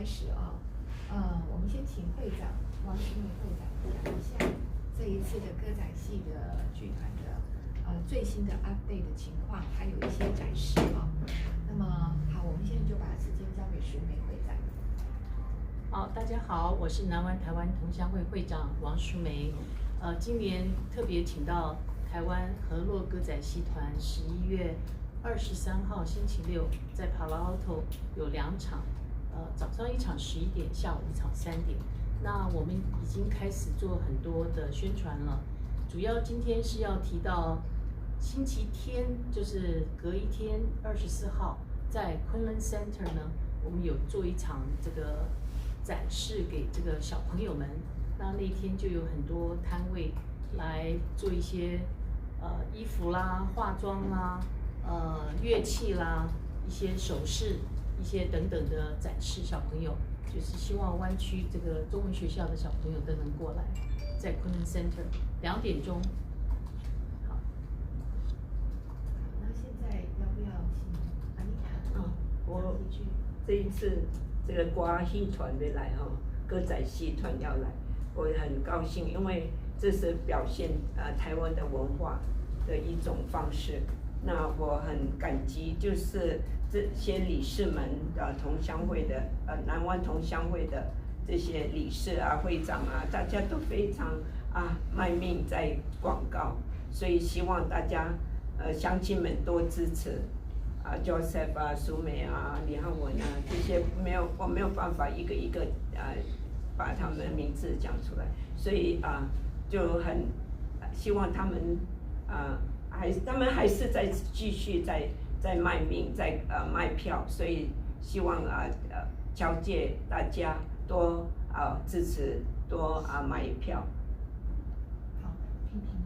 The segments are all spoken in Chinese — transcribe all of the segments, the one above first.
始啊，我们先请会长王淑美会长讲一下这一次的歌仔戏的剧团的最新的 update 的情况，还有一些展示啊。那么好，我们现在就把时间交给淑美会长。好，大家好，我是南湾台湾同乡会会长王淑梅。今年特别请到台湾河洛歌仔戏团11月23号星期六在 Palo Alto 有2场，早上1场11点，下午1场3点。那我们已经开始做很多的宣传了，主要今天是要提到星期天，就是隔一天24号在昆仑 Center 呢，我们有做一场这个展示给这个小朋友们。那天就有很多摊位来做一些衣服啦、化妆啦、乐器啦、一些首饰、一些等等的展示。小朋友就是希望湾区这个中文学校的小朋友都能过来，在昆仑 Center 2点钟。好，那现在要不要请安妮塔？我这一次这个歌戏团的来歌仔戏团要来，我也很高兴，因为这是表现台湾的文化的一种方式。那我很感激，就是这些理事们同乡会的南湾同乡会的这些理事啊、会长啊，大家都非常卖命在广告，所以希望大家乡亲们多支持。Joseph 啊、淑美啊、李汉文啊，这些我没有办法一个一个把他们的名字讲出来，所以就很希望他们他们还是在继续在卖命，在卖票，所以希望交界大家多支持，多买票。好，萍萍。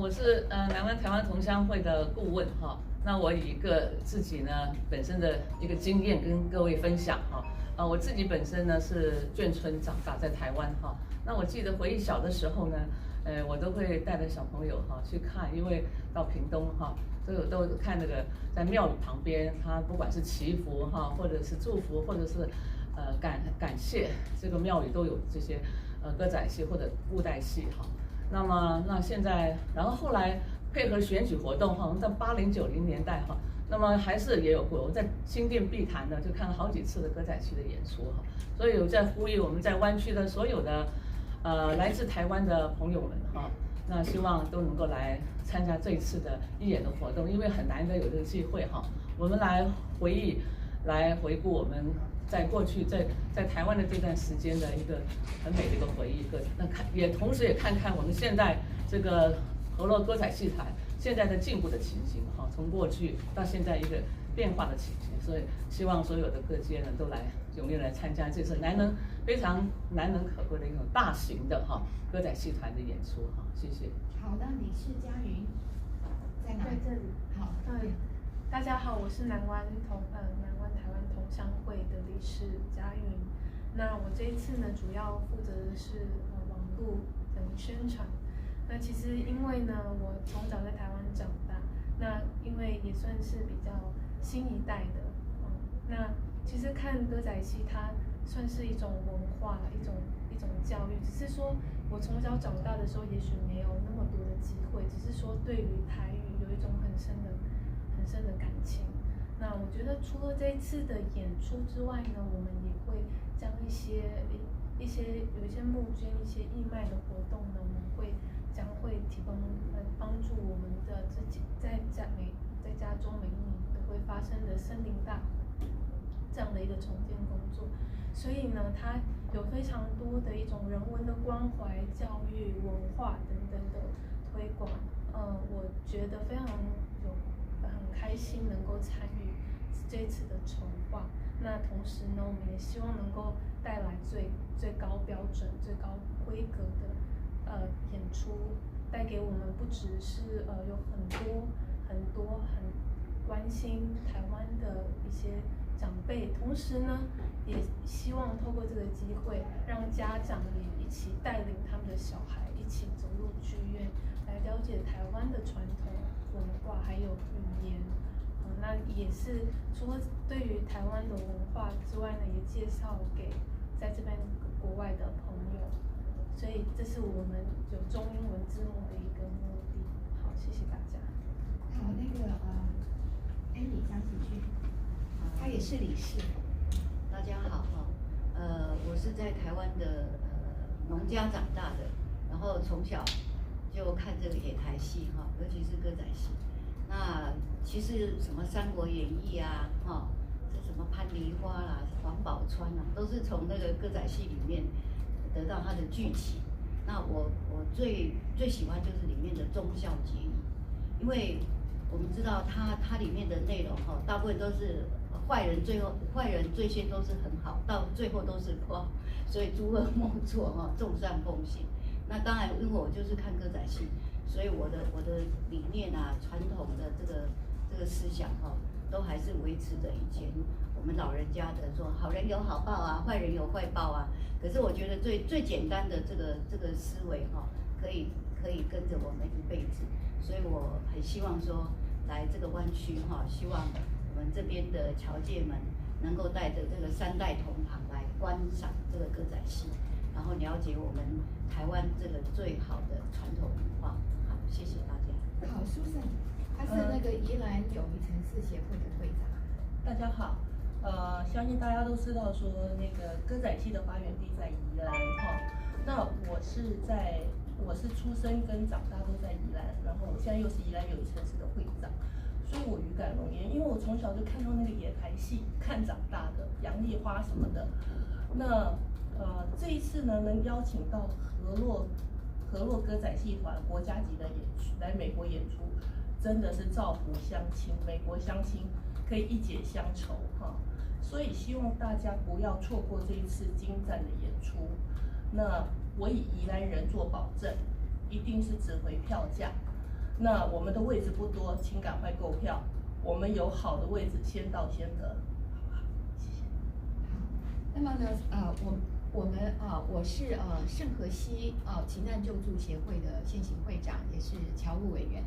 我是南湾台湾同乡会的顾问哈。那我以一个自己呢本身的一个经验跟各位分享哈。我自己本身呢是眷村长大在台湾哈。那我记得回忆小的时候呢，我都会带着小朋友去看，因为到屏东都看那个在庙宇旁边，他不管是祈福或者是祝福，或者是感谢这个庙宇都有这些歌仔戏或者布袋戏哈。那现在，然后后来配合选举活动我们在80、90年代那么还是也有过，我在新店碧潭呢就看了好几次的歌仔戏的演出所以有在呼吁我们在湾区的所有的来自台湾的朋友们那希望都能够来参加这一次的义演的活动，因为很难得有这个机会我们来回忆、来回顾我们在过去在台湾的这段时间的一个很美的一个回忆，同时也看看我们现在这个河洛歌仔戏团现在的进步的情形从过去到现在一个变化的情形，所以希望所有的各界呢都来踊跃来参加这次非常难能可贵的一种大型的歌仔戏团的演出谢谢。好的，理事佳云在哪？在这里。好，大家好，我是南湾台湾同乡会的理事佳云。那我这一次呢，主要负责的是网络等宣传。那其实因为呢，我从小在台湾长大，那因为也算是比较新一代的，那其实看歌仔戏它算是一种文化，一种教育，只是说我从小长大的时候，也许没有那么多的机会，只是说对于台语有一种很深的感情。那我觉得除了这一次的演出之外呢，我们也会将有一些募捐、一些义卖的活动呢，我们将会提供帮助我们的自己在家中每一年都会发生的森林大火这样的一个重建工作。所以呢，它有非常多的一种人文的关怀、教育、文化等等的推广。我觉得非常很开心能够参与这一次的筹划。那同时呢，我们也希望能够带来最高标准、最高规格的演出，带给我们不只是有很多很关心台湾的一些长辈，同时呢，也希望透过这个机会，让家长也一起带领他们的小孩一起走入剧院，来了解台湾的传统文化还有语言。那也是除了对于台湾的文化之外呢，也介绍给在这边国外的朋友，所以这是我们有中英文字幕的一个目的。好，谢谢大家。好，那个Andy 讲几句，他也是理事。大家好哈，我是在台湾的农家长大的，然后从小就看这个野台戏哈，尤其是歌仔戏。那其实什么《三国演义》啊，哈，这什么潘梨花啦、王宝钏啊，都是从那个歌仔戏里面得到它的剧情。那我最喜欢就是里面的忠孝节义，因为我们知道它里面的内容哈，大部分都是坏人最先都是很好，到最后都是不好，所以诸恶莫作哈，众善奉行。那当然，因为我就是看歌仔戏，所以我的理念啊，传统的这个思想哈，都还是维持着以前我们老人家的说好人有好报啊，坏人有坏报啊。可是我觉得最简单的这个思维哈，可以跟着我们一辈子。所以我很希望说，来这个湾区哈，希望我们这边的侨界们能够带着这个3代同堂来观赏这个歌仔戏，然后了解我们台湾这个最好的传统文化。好，谢谢大家。好，Susan，他是那个宜兰友谊城市协会的会长。大家好，相信大家都知道说那个歌仔戏的发源地在宜兰哈。那我是出生跟长大都在宜兰，然后我现在又是宜兰友谊城市的会长，所以我语感浓烟，因为我从小就看到那个野台戏看长大的，杨丽花什么的。那这一次呢，能邀请到河洛歌仔戏团国家级的来美国演出，真的是造福乡亲，美国乡亲可以一解乡愁哈。所以希望大家不要错过这一次精湛的演出。那我以宜兰人做保证，一定是只回票价。那我们的位置不多，请赶快购票。我们有好的位置，先到先得，好不好？谢谢。好，那么呢，我是圣荷西急难救助协会的现行会长，也是侨务委员。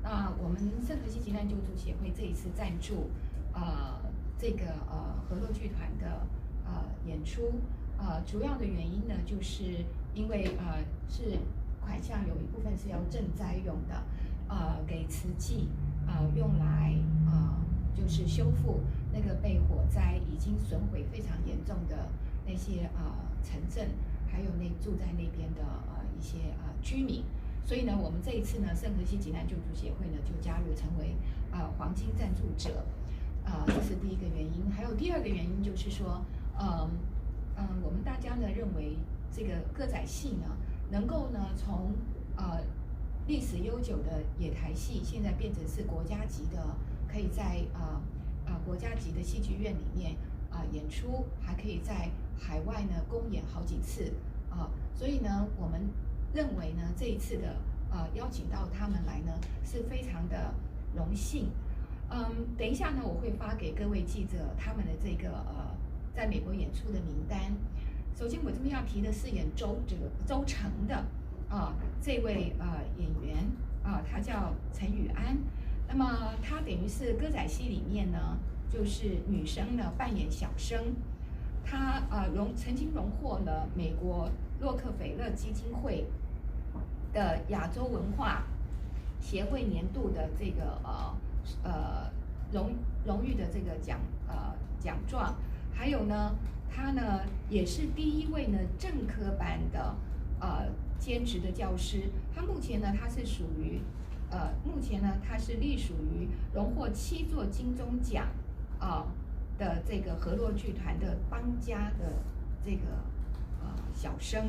那我们圣荷西急难救助协会这一次赞助这个河洛剧团的演出，主要的原因呢，就是因为是款项有一部分是要赈灾用的，给慈济用来就是修复那个被火灾已经损毁非常严重的那些城镇，还有住在那边的一些居民。所以呢，我们这一次呢，圣荷西急难救助协会呢就加入成为黄金赞助者，这是第一个原因。还有第二个原因就是说，我们大家呢认为这个歌仔戏呢能够呢从历史悠久的野台戏，现在变成是国家级的，可以在国家级的戏剧院里面演出，还可以在海外呢公演好几次所以呢，我们认为呢这一次的邀请到他们来呢是非常的荣幸。等一下呢，我会发给各位记者他们的这个在美国演出的名单。首先，我这边要提的是演周成的这位演员他叫陈雨安。那么他等于是歌仔戏里面呢，就是女生呢扮演小生。他曾经荣获了美国洛克菲勒基金会的亚洲文化协会年度的这个荣誉的这个奖状。还有呢，他呢也是第一位呢正科班的兼职的教师。他目前呢是属于目前呢他是隶属于荣获7座金钟奖的这个河洛剧团的邦家的这个小生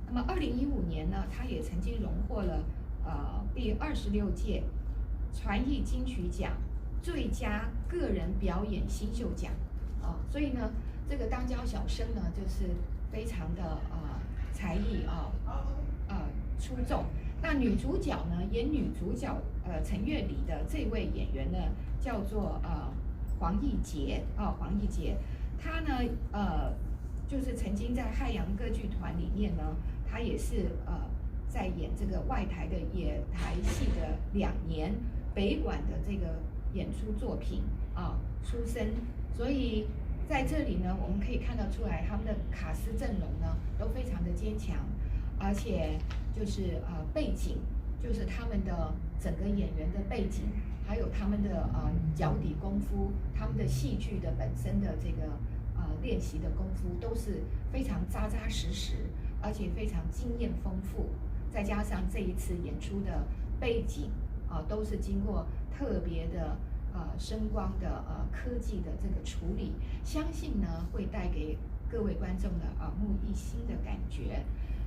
那么2015年呢，他也曾经荣获了第26届传艺金曲奖最佳个人表演新秀奖所以呢，这个当家小生呢就是非常的才艺出众。那女主角呢，演女主角陈月里的这位演员呢，叫做黄义杰黄义杰，她呢就是曾经在汉阳歌剧团里面呢，她也是在演这个外台的野台戏的2年，北管的这个演出作品书生，所以在这里呢，我们可以看得出来他们的卡司阵容呢都非常的坚强，而且就是背景，就是他们的整个演员的背景，还有他们的脚底功夫，他们的戏剧的本身的这个练习的功夫都是非常扎扎实实，而且非常经验丰富，再加上这一次演出的背景都是经过特别的声光的科技的这个处理，相信呢会带给各位观众的耳目一新的感觉。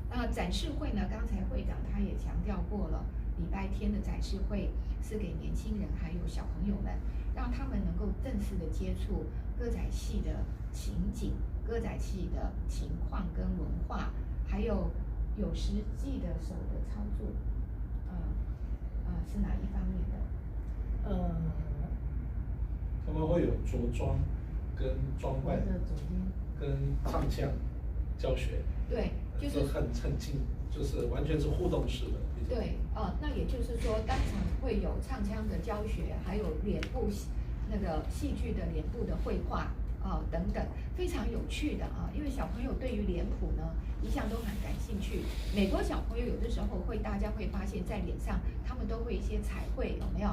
那展示会呢，刚才会长他也强调过了，礼拜天的展示会是给年轻人还有小朋友们，让他们能够正式的接触歌仔戏的情景、歌仔戏的情况跟文化，还有实际的手的操作，是哪一方面的？他们会有着装、跟装扮、跟唱腔教学，对，就是很近，就是完全是互动式的。对，那也就是说，当场会有唱腔的教学，还有脸部那个戏剧的脸部的绘画等等，非常有趣的因为小朋友对于脸谱呢一向都很感兴趣。美国小朋友有的时候大家会发现，在脸上他们都会一些彩绘，有没有？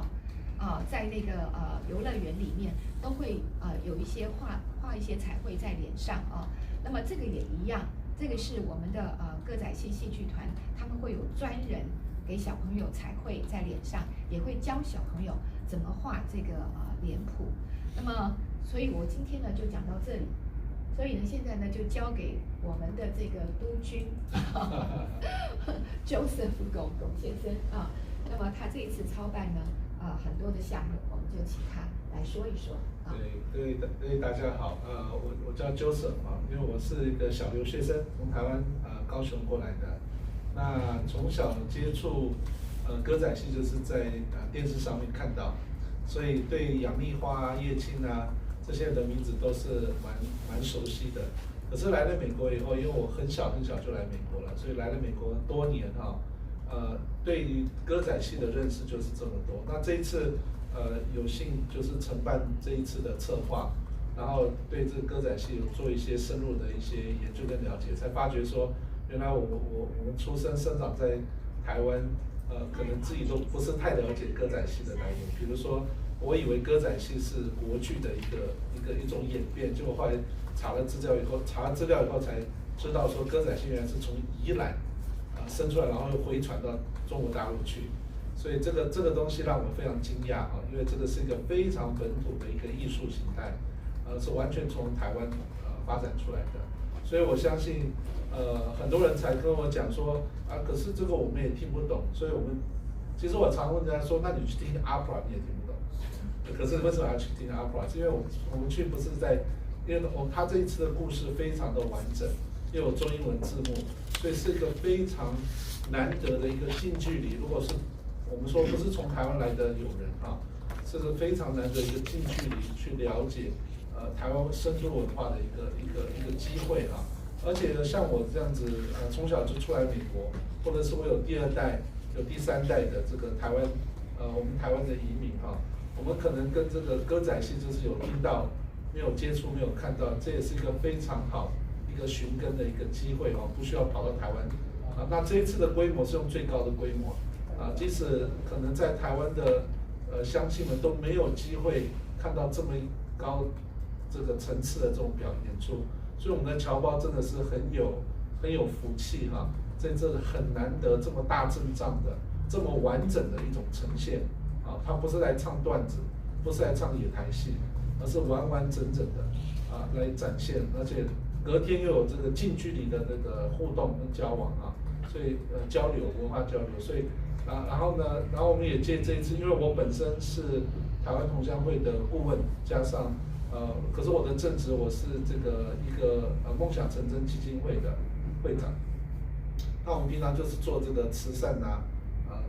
在那个游乐园里面都会有一些画一些彩绘在脸上那么这个也一样，这个是我们的歌仔戏戏剧团，他们会有专人给小朋友彩绘在脸上，也会教小朋友怎么画这个脸谱。那么，所以我今天呢就讲到这里。所以呢，现在呢就交给我们的这个督军Joseph 龚先生那么他这一次操办呢很多的项目，我们就请他来说一说。对，大家好，我叫 Joseph 因为我是一个小留学生，从台湾高雄过来的。那从小接触歌仔戏就是在电视上面看到，所以对杨丽花、叶青这些人的名字都是蛮熟悉的。可是来了美国以后，因为我很小就来美国了，所以来了美国多年对于歌仔戏的认识就是这么多。那这一次有幸就是承办这一次的策划，然后对这个歌仔戏有做一些深入的一些研究跟了解，才发觉说，原来我们出生生长在台湾，可能自己都不是太了解歌仔戏的来源。比如说，我以为歌仔戏是国剧的一种演变，结果后来查了资料以后才知道说，歌仔戏原来是从宜兰生出来，然后又回传到中国大陆去。所以这个东西让我非常惊讶因为这个是一个非常本土的一个艺术形态，是完全从台湾发展出来的。所以我相信很多人才跟我讲说可是这个我们也听不懂。所以其实我常问人家说，那你去听 opera 你也听不懂。可是为什么要去听 opera？ 是因为我们去不是因为他这一次的故事非常的完整，又有中英文字幕，所以是一个非常难得的一个近距离。如果是我们说不是从台湾来的友人这是非常难得一个近距离去了解台湾深度文化的一个机会而且呢，像我这样子从小就出来美国，或者是我有第二代、有第三代的这个台湾我们台湾的移民我们可能跟这个歌仔戏就是有听到，没有接触，没有看到，这也是一个非常好一个寻根的一个机会不需要跑到台湾那这一次的规模是用最高的规模即使可能在台湾的乡亲们都没有机会看到这么高这个层次的这种表演出，所以我们的侨胞真的是很有福气在这很难得这么大阵仗的这么完整的一种呈现他不是来唱段子，不是来唱野台戏，而是完完整整的来展现，而且隔天又有这个近距离的那个互动跟交往所以交流文化交流，所以然后我们也借这一次，因为我本身是台湾同乡会的顾问，加上可是我的正职我是这个一个梦想成真基金会的会长。那我们平常就是做这个慈善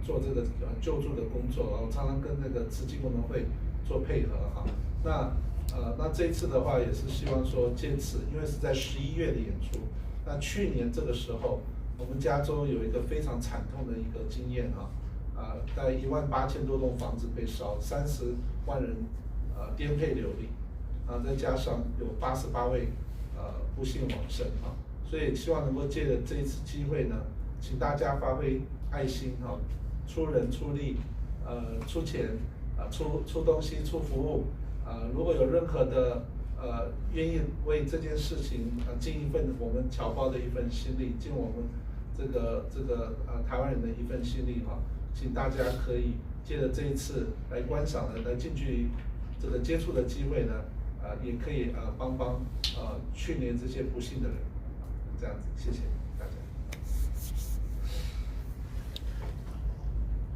做这个救助的工作我常常跟那个慈济功能会做配合那这一次的话也是希望说借此，因为是在11月的演出，那去年这个时候我们加州有一个非常惨痛的一个经验大概18000多栋房子被烧，30万人颠沛流离，再加上有88位不幸往生啊，所以希望能够借着这一次机会呢，请大家发挥爱心出人出力，出钱出东西出服务，如果有任何的愿意为这件事情尽一份我们侨胞的一份心力，尽我们这个台湾人的一份心力请大家可以借着这一次来观赏的来近距离这个接触的机会呢，也可以帮去年这些不幸的人，这样子，谢谢大家。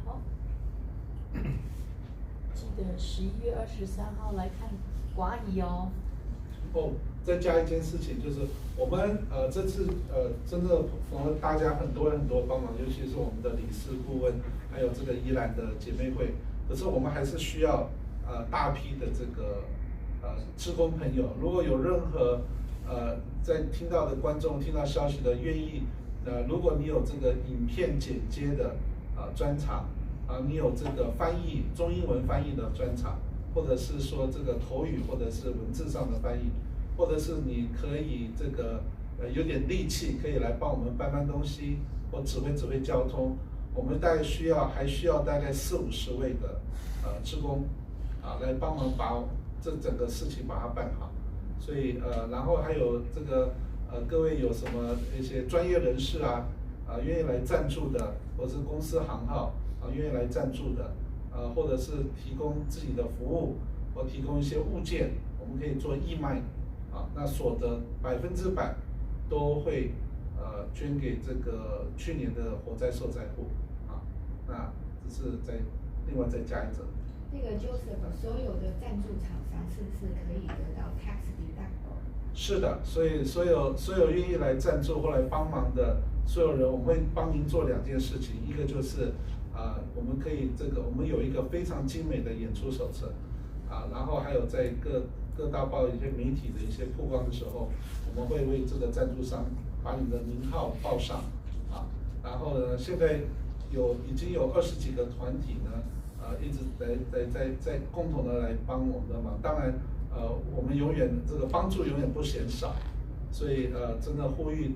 好，记得11月23号来看寡乙哦。再加一件事情，就是我们这次真的访问大家很多帮忙，尤其是我们的理事顾问，还有这个宜兰的姐妹会。可是我们还是需要大批的这个志工朋友，如果有任何在听到的观众听到消息的愿意，如果你有这个影片剪接的专长你有这个翻译中英文翻译的专长，或者是说这个口语或者是文字上的翻译，或者是你可以这个有点力气，可以来帮我们搬东西或指挥交通。我们大概还需要大概40-50位的志工来帮忙把这整个事情把它办好。所以然后还有这个各位有什么一些专业人士愿意来赞助的，或者是公司行号愿意来赞助的，或者是提供自己的服务或提供一些物件，我们可以做义卖那所得100%都会捐给这个去年的火灾受灾户那这是另外再加一则。那个 Joseph， 所有的赞助厂商是不是可以得到 tax deductible？ 是的，所以所有愿意来赞助或来帮忙的所有人，我们会帮您做2件事情，一个就是我们可以我们有一个非常精美的演出手册然后还有在各大报一些媒体的一些曝光的时候，我们会为这个赞助商把你的名号报上然后呢，现在已经有20几个团体呢，一直在共同的来帮我们的忙。当然，我们永远这个帮助永远不嫌少，所以真的呼吁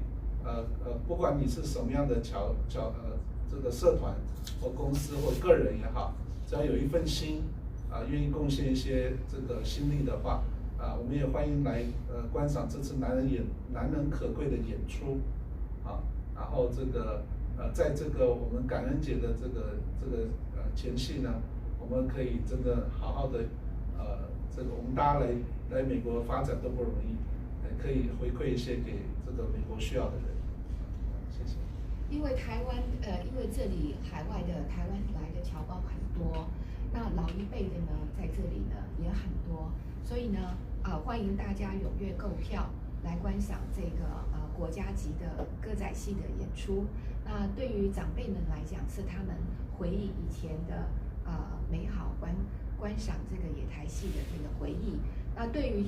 不管你是什么样的这个社团或公司或个人也好，只要有一份心愿意贡献一些这个心力的话我们也欢迎来观赏这次难能可贵的演出然后在这个我们感恩节的这个前夕呢，我们可以真的好好的我们大家来美国发展都不容易，可以回馈一些给这个美国需要的人。谢谢。因为台湾因为这里海外的台湾来的侨胞很多，那老一辈的呢在这里呢也很多，所以呢欢迎大家踊跃购票来观赏这个国家级的歌仔戏的演出。那对于长辈们来讲，是他们回忆以前的美好观赏这个野台戏的这个回忆。那对于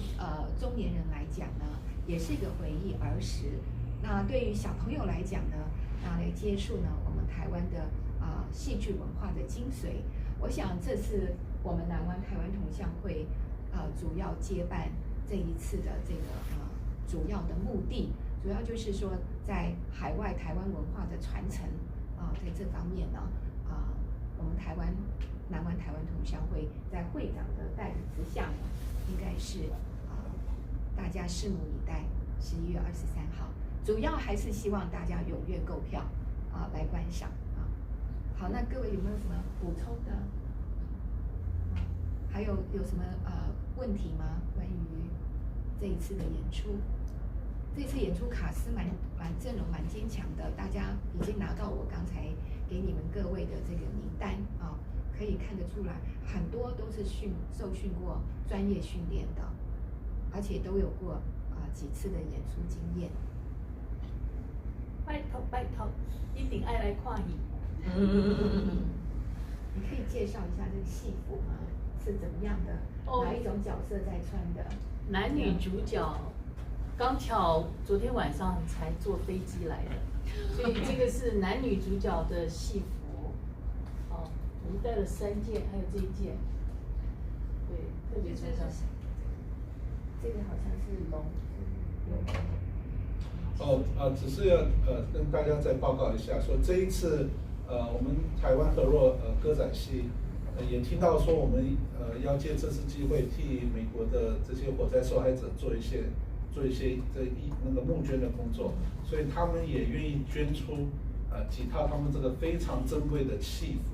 中年人来讲呢，也是一个回忆儿时。那对于小朋友来讲呢，来接触呢我们台湾的戏剧文化的精髓。我想这是我们南湾台湾同乡会主要接办这一次的这个主要的目的，主要就是说在海外台湾文化的传承在这方面呢我们南湾台湾同乡会在会长的带领之下呢，应该是大家拭目以待。11月23号，主要还是希望大家踊跃购票来观赏好，那各位有没有什么补充的？还有什么问题吗？关于这一次的演出？这次演出卡司阵容蛮坚强的，大家已经拿到我刚才给你们各位的这个名单可以看得出来，很多都是受训过专业训练的，而且都有过几次的演出经验。拜托，一定爱来看戏。你可以介绍一下这个戏服吗？是怎么样的？哪一种角色在穿的？男女主角刚巧昨天晚上才坐飞机来的，所以这个是男女主角的戏服。我们带了3件，还有这一件，对，特别崇尚。这个好像是龙，只是要跟大家再报告一下，说这一次我们台湾和弱歌仔戏也听到说我们要借这次机会替美国的这些火灾受害者做一些那个募捐的工作，所以他们也愿意捐出几套他们这个非常珍贵的戏服。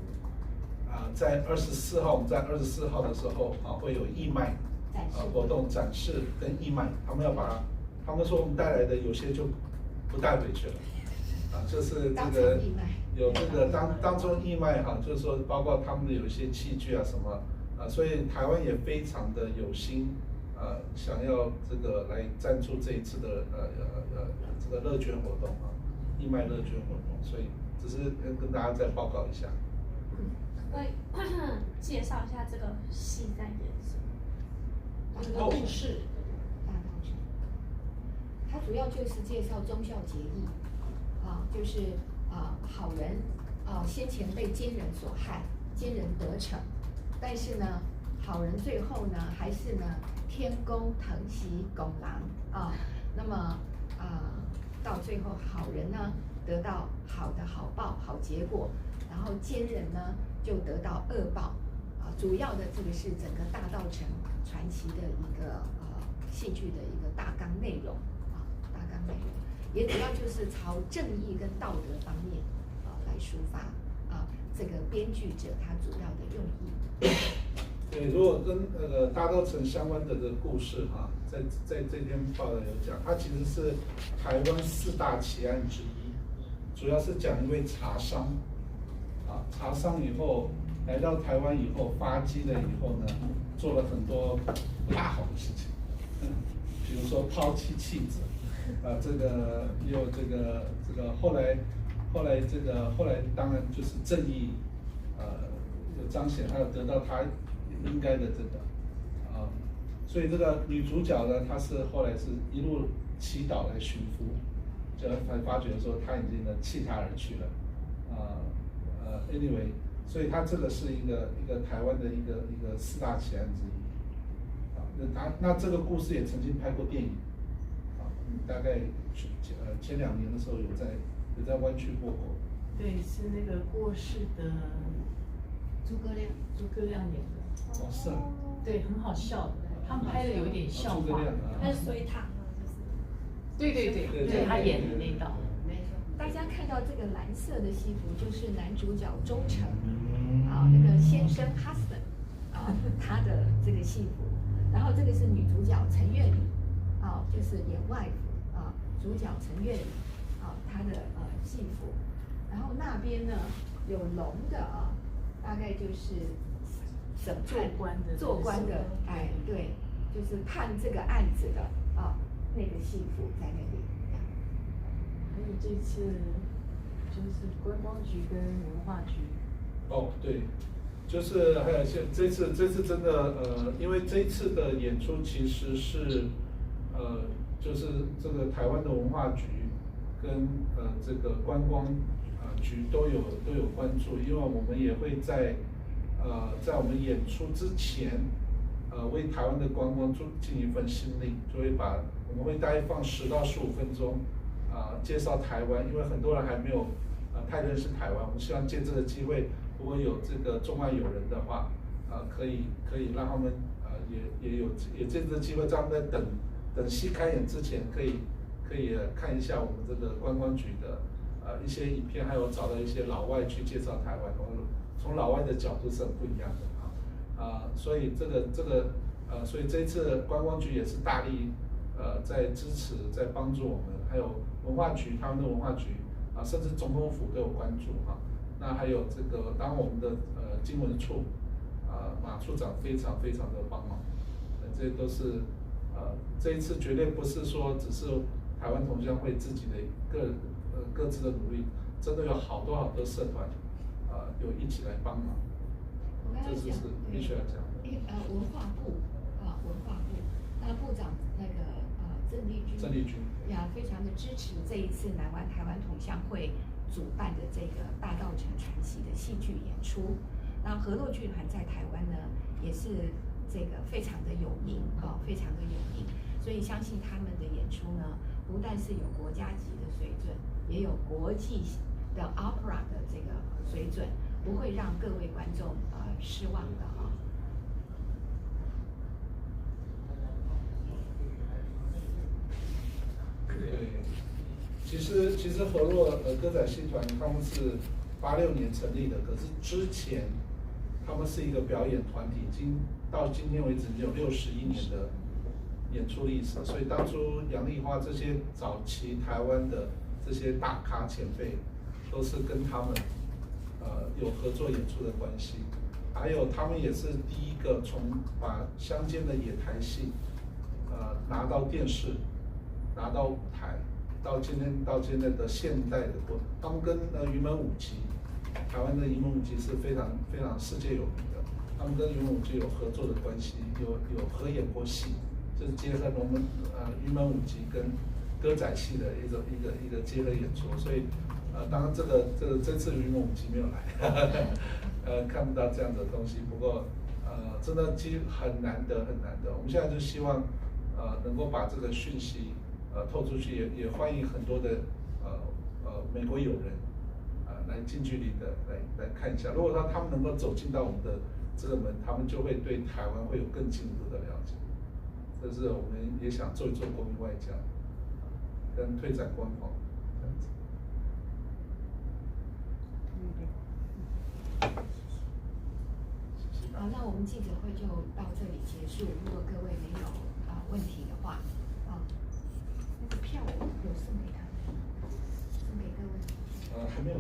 在24号，我们在24号的时候会有义卖活动展示跟义卖，他们说我们带来的有些就不带回去了，就是这个有这个当中义卖就是说包括他们的有一些器具什么所以台湾也非常的有心想要这个来赞助这一次的这个乐捐活动义卖乐捐活动，所以只是跟大家再报告一下。介绍一下这个戏在演什么？这个故事。大道城，它主要就是介绍忠孝节义，就是好人先前被奸人所害，奸人得逞，但是呢，好人最后呢还是呢天公疼惜公郎那么到最后好人呢得到好的好报好结果，然后奸人呢就得到恶报主要的这个是整个大道城传奇的一个戏剧的一个大纲内容大纲内容也主要就是朝正义跟道德方面来抒发这个编剧者他主要的用意。对，如果跟大稻埕相关的这个故事在这篇报道有讲，它其实是台湾4大奇案之一，主要是讲一位茶商茶商以后来到台湾以后发迹了以后呢，做了很多不大好的事情，比如说抛妻弃子，这个又这个后来当然就是正义有彰显，还有得到他应该的这个所以这个女主角呢，她是后来是一路祈祷来寻夫，就才发觉说她已经呢弃她而去了anyway， 所以她这个是一个台湾的一个4大奇案之一那这个故事也曾经拍过电影大概前2年的时候有在湾区播过。对，是那个过世的诸葛亮演的。是对，很好笑的，他们拍的有一点笑话。他是水塔对，他演的那一道。大家看到这个蓝色的戏服，就是男主角忠诚那个先生 husband 他的这个戏服，然后这个是女主角陈月里就是演外服主角陈月里她的戏服，然后那边呢有龙的大概就是审判做官的对，就是判这个案子的那个戏服在那里。还有这次就是观光局跟文化局。对，就是还有这次真的因为这一次的演出其实是就是这个台湾的文化局跟这个观光局都有关注，因为我们也会在我们演出之前为台湾的观光尽一份心力，我们会大概放10到15分钟介绍台湾，因为很多人还没有太认识台湾，我们希望借这个机会，如果有这个中外友人的话可以让他们也借这个机会，让他们在等戏开演之前可以看一下我们这个观光局的一些影片，还有找到一些老外去介绍台湾，从老外的角度是很不一样的所以所以这次观光局也是大力在支持在帮助我们，还有文化局他们的文化局甚至总统府都有关注那还有这个当我们的经文处马处长非常的帮忙，这都是这一次绝对不是说只是台湾同乡会自己的各自的努力，真的有好多社团有一起来帮忙，这是必须要讲的。文化部那部长那个郑丽君非常的支持这一次台湾同乡会主办的这个大稻埕传奇的戏剧演出。那河洛剧团在台湾呢，也是这个非常的有名非常的有名，所以相信他们的演出呢，不但是有国家级的水准，也有国际的 opera 的这个水准，不会让各位观众失望的哈。对，其实河洛歌仔戏团他们是86年成立的，可是之前他们是一个表演团体，到今天为止已经有61年的演出历史，所以当初杨丽花这些早期台湾的这些大咖前辈，都是跟他们有合作演出的关系，还有他们也是第一个把乡间的野台戏拿到电视，拿到舞台，到今天的现代的他们跟云门舞集，台湾的云门舞集是非常非常世界有名的，他们跟云门舞集有合作的关系，有合演过戏，就是结合云门舞集跟歌仔戏的一个结合演出，所以当然这次云门舞集没有来，看不到这样的东西，不过真的很难得很难得，我们现在就希望能够把这个讯息透出去，也欢迎很多的美国友人来近距离的来看一下。如果他们能够走进到我们的这个门，他们就会对台湾会有更进一步的了解。这是我们也想做一做国民外交，跟推展观光这样子。那我们记者会就到这里结束。如果各位没有问题的话，那个票有送给他们，送给各位。还没有。